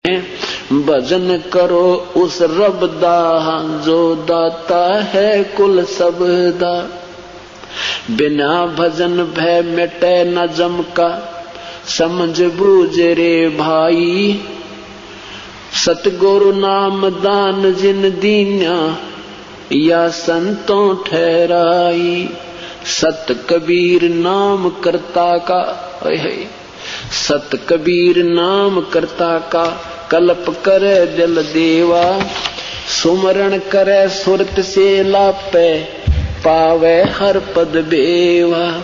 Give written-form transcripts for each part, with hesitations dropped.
भजन करो उस रब दा जो दाता है कुल सबदा। बिना भजन भय मिटे न जम का समझ बूझ रे भाई। सतगुरु नाम दान जिन दीन्या या संतों ठहराई। सत कबीर नाम करता का, सत कबीर नाम करता का कल्प करे दिल देवा। सुमरण करे सुरत से लापे पावे हर पद बेवा।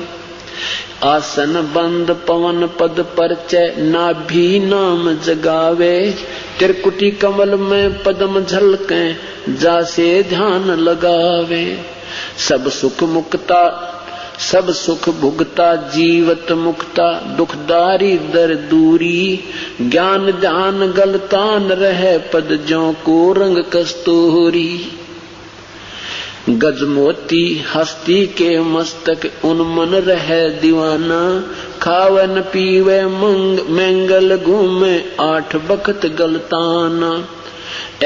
आसन बंद पवन पद परचय नाभि नाम जगावे। त्रिकुटी कमल में पद्म झलके जासे ध्यान लगावे। सब सुख मुक्ता सब सुख भुगता जीवत मुक्ता। दुखदारी दर दूरी ज्ञान ध्यान गलतान रहे पद ज्यों को रंग कस्तूरी। गजमोती हस्ती के मस्तक उन्मन रहे दीवाना। खावन पीवे मंगल घूमे 8 बखत गलताना।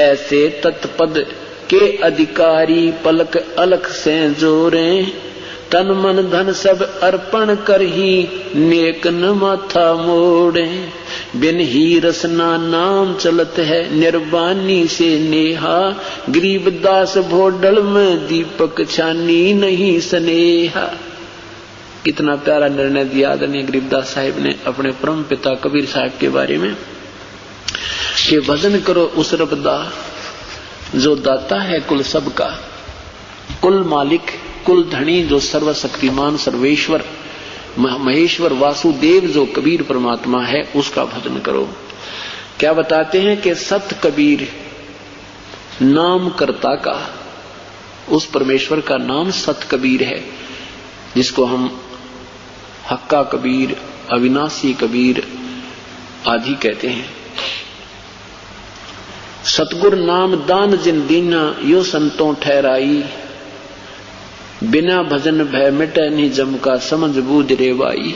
ऐसे तत्पद के अधिकारी पलक अलख से जोरे। तन मन धन सब अर्पण कर ही नेक न माथा मोड़े। बिन ही रसना नाम चलत है निर्वाणी से नेहा। गरीबदास भोडल में दीपक छानी नहीं स्नेहा। कितना प्यारा निर्णय दिया आदरणीय गरीबदास साहिब ने अपने परम पिता कबीर साहब के बारे में कि भजन करो उस रब दा जो दाता है कुल सबका। कुल मालिक कुल धनी जो सर्वशक्तिमान सर्वेश्वर महेश्वर वासुदेव जो कबीर परमात्मा है उसका भजन करो। क्या बताते हैं कि सत कबीर नाम करता का, उस परमेश्वर का नाम सत कबीर है जिसको हम हक्का कबीर अविनाशी कबीर आदि कहते हैं। सतगुर नाम दान जिन दीना यो संतों ठहराई। बिना भजन भय मिटे नहीं जम का समझ बूझ रे भाई।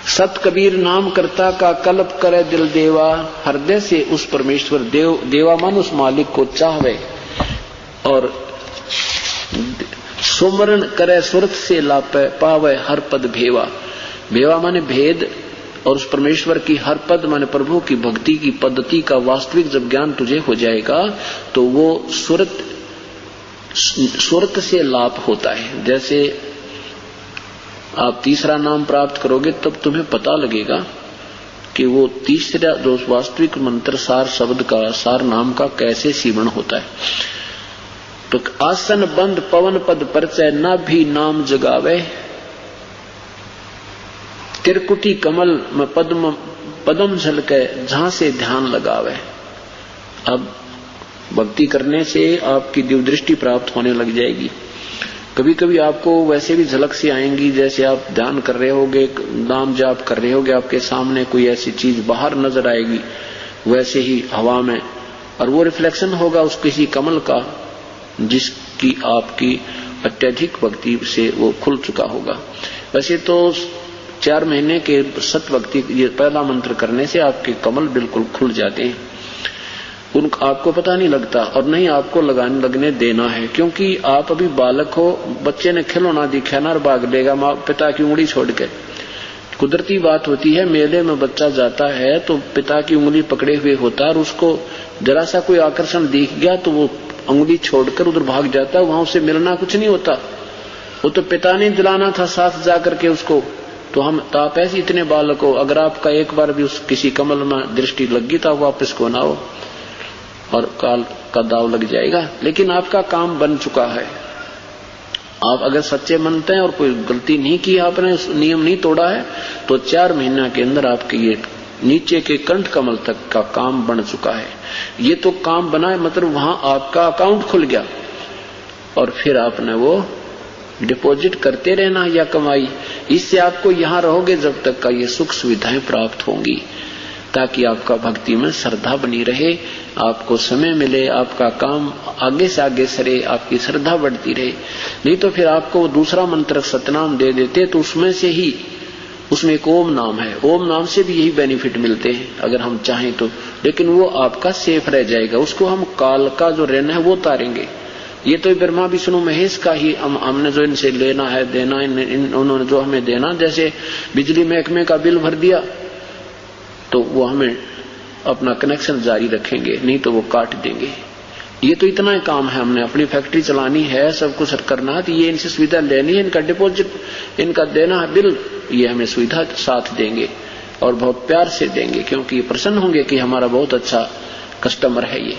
सत कबीर नाम करता का कल्प करे दिल देवा। हृदय से उस परमेश्वर देवा मन उस मालिक को चाहवे और सुमरण करे सुरत से लापे पावे हर पद भेवा। भेवा माने भेद और उस परमेश्वर की हर पद माने प्रभु की भक्ति की पद्धति का वास्तविक जब ज्ञान तुझे हो जाएगा तो वो सुरत से लाभ होता है। जैसे आप तीसरा नाम प्राप्त करोगे तब तुम्हें पता लगेगा कि वो तीसरा जो वास्तविक मंत्र सार शब्द का सार नाम का कैसे सीवण होता है। तो आसन बंद पवन पद परचय ना भी नाम जगावे। त्रिकुटी कमल में पद्म झलके जहां से ध्यान लगावे। अब भक्ति करने से आपकी दिव्य दृष्टि प्राप्त होने लग जाएगी। कभी कभी आपको वैसे भी झलक से आएंगी, जैसे आप ध्यान कर रहे होगे, नाम जाप कर रहे होगे, आपके सामने कोई ऐसी चीज बाहर नजर आएगी वैसे ही हवा में, और वो रिफ्लेक्शन होगा उस किसी कमल का जिसकी आपकी अत्यधिक भक्ति से वो खुल चुका होगा। वैसे तो 4 महीने के सत भक्ति ये पहला मंत्र करने से आपके कमल बिल्कुल खुल जाते हैं। उनको आपको पता नहीं लगता और नहीं आपको लगने देना है, क्योंकि आप अभी बालक हो। बच्चे ने खिलौना दिखा ना भाग लेगा माँ पिता की उंगली छोड़ के। कुदरती बात होती है, मेले में बच्चा जाता है तो पिता की उंगली पकड़े हुए होता है और उसको जरा सा कोई आकर्षण दिख गया तो वो उंगली छोड़कर उधर भाग जाता है। वहां उसे मिलना कुछ नहीं होता, वो तो पिता ने दिलाना था साथ जाकर के उसको। तो आप ऐसे इतने बालक हो, अगर आपका एक बार भी उस किसी कमल में दृष्टि लगी तो वापस को ना हो और काल का दाव लग जाएगा। लेकिन आपका काम बन चुका है। आप अगर सच्चे मनते हैं और कोई गलती नहीं की, आपने नियम नहीं तोड़ा है, तो 4 महीना के अंदर आपके ये नीचे के कंठ कमल तक का काम बन चुका है। ये तो काम बना है, मतलब वहां आपका अकाउंट खुल गया और फिर आपने वो डिपॉजिट करते रहना या कमाई। इससे आपको यहां रहोगे जब तक का ये सुख सुविधाएं प्राप्त होंगी, ताकि आपका भक्ति में श्रद्धा बनी रहे, आपको समय मिले, आपका काम आगे से आगे सरे, आपकी श्रद्धा बढ़ती रहे। नहीं तो फिर आपको दूसरा मंत्र सतनाम दे देते तो उसमें से ही उसमें एक ओम नाम है, ओम नाम से भी यही बेनिफिट मिलते हैं अगर हम चाहें तो, लेकिन वो आपका सेफ रह जाएगा। उसको हम काल का जो ऋण है वो उतारेंगे। ये तो ब्रह्मा विष्णु महेश का ही हमने जो इनसे लेना है देना, उन्होंने जो हमें देना, जैसे बिजली महकमे का बिल भर दिया तो वो हमें अपना कनेक्शन जारी रखेंगे, नहीं तो वो काट देंगे। ये तो इतना ही काम है, हमने अपनी फैक्ट्री चलानी है, सब कुछ करना है, तो ये इनसे सुविधा लेनी है, इनका डिपॉजिट इनका देना है बिल, ये हमें सुविधा साथ देंगे और बहुत प्यार से देंगे, क्योंकि ये प्रसन्न होंगे कि हमारा बहुत अच्छा कस्टमर है ये।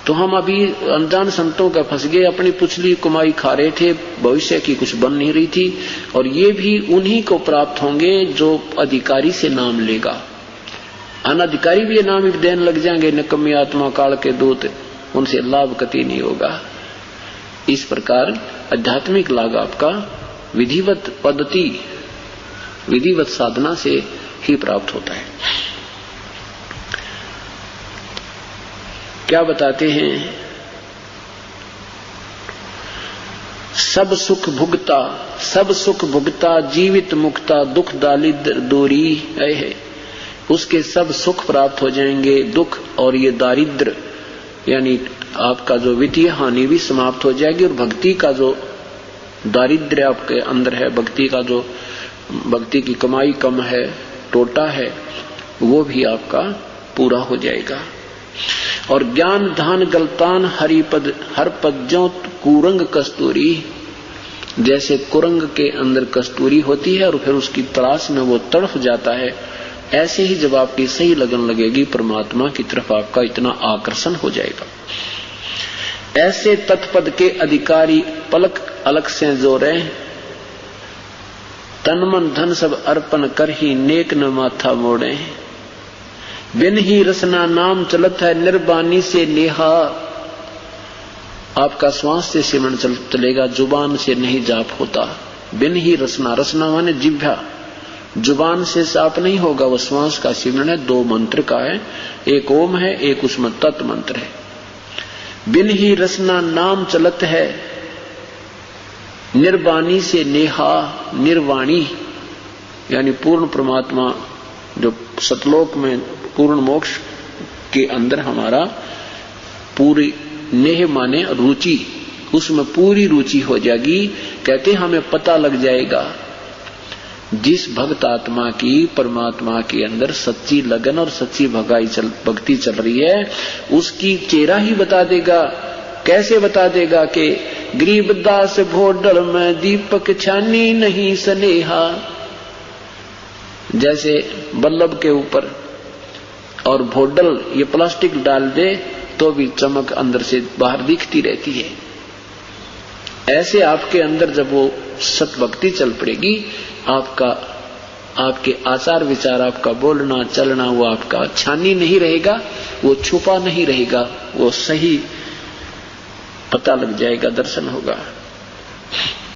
तो हम अभी अनजान संतों का फंस गए, अपनी पुछली कुमाई खा रहे थे, भविष्य की कुछ बन नहीं रही थी। और ये भी उन्हीं को प्राप्त होंगे जो अधिकारी से नाम लेगा। अनधिकारी भी ये नाम देने लग जाएंगे, निकम्मी आत्मा काल के दूत, उनसे लाभ कति नहीं होगा। इस प्रकार आध्यात्मिक लाभ आपका विधिवत पद्धति, विधिवत साधना से ही प्राप्त होता है। क्या बताते हैं? सब सुख भुगता जीवित मुक्ता, दुख दारिद्र दूरी है। उसके सब सुख प्राप्त हो जाएंगे, दुख और ये दारिद्र यानी आपका जो वित्तीय हानि भी समाप्त हो जाएगी, और भक्ति का जो दारिद्र्य आपके अंदर है, भक्ति की कमाई कम है, टोटा है, वो भी आपका पूरा हो जाएगा। और ज्ञान धान गलतान हरिपद हर पद ज्यों कुरंग कस्तूरी, जैसे कुरंग के अंदर कस्तूरी होती है और फिर उसकी तलाश में वो तड़फ जाता है, ऐसे ही जब आपकी सही लगन लगेगी परमात्मा की तरफ, आपका इतना आकर्षण हो जाएगा। ऐसे तत्पद के अधिकारी पलक अलग से जोरे, तन मन धन सब अर्पण कर ही नेक न माथा मोड़े। बिन ही रसना नाम चलत है निर्बानी से नेहा, आपका श्वास से सिमरन चलेगा, जुबान से नहीं जाप होता। बिन ही रसना, रसना माने जिह्वा, जुबान से जाप नहीं होगा, वो श्वास का सिमरन है। दो मंत्र का है, एक ओम है, एक उसमें तत् मंत्र है। बिन ही रसना नाम चलत है निर्वाणी से नेहा, निर्वाणी यानी पूर्ण परमात्मा जो सतलोक में पूर्ण मोक्ष के अंदर हमारा पूरी नेह माने रुचि, उसमें पूरी रुचि हो जाएगी। कहते हमें पता लग जाएगा जिस भक्त आत्मा की परमात्मा के अंदर सच्ची लगन और सच्ची भक्ति चल रही है, उसकी चेहरा ही बता देगा। कैसे बता देगा कि गरीबदास भोडल में दीपक छानी नहीं सनेहा, जैसे बल्लभ के ऊपर और भोडल ये प्लास्टिक डाल दे तो भी चमक अंदर से बाहर दिखती रहती है। ऐसे आपके अंदर जब वो सतभक्ति चल पड़ेगी, आपके आचार विचार, आपका बोलना चलना, वो आपका छानी नहीं रहेगा, वो छुपा नहीं रहेगा, वो सही पता लग जाएगा, दर्शन होगा।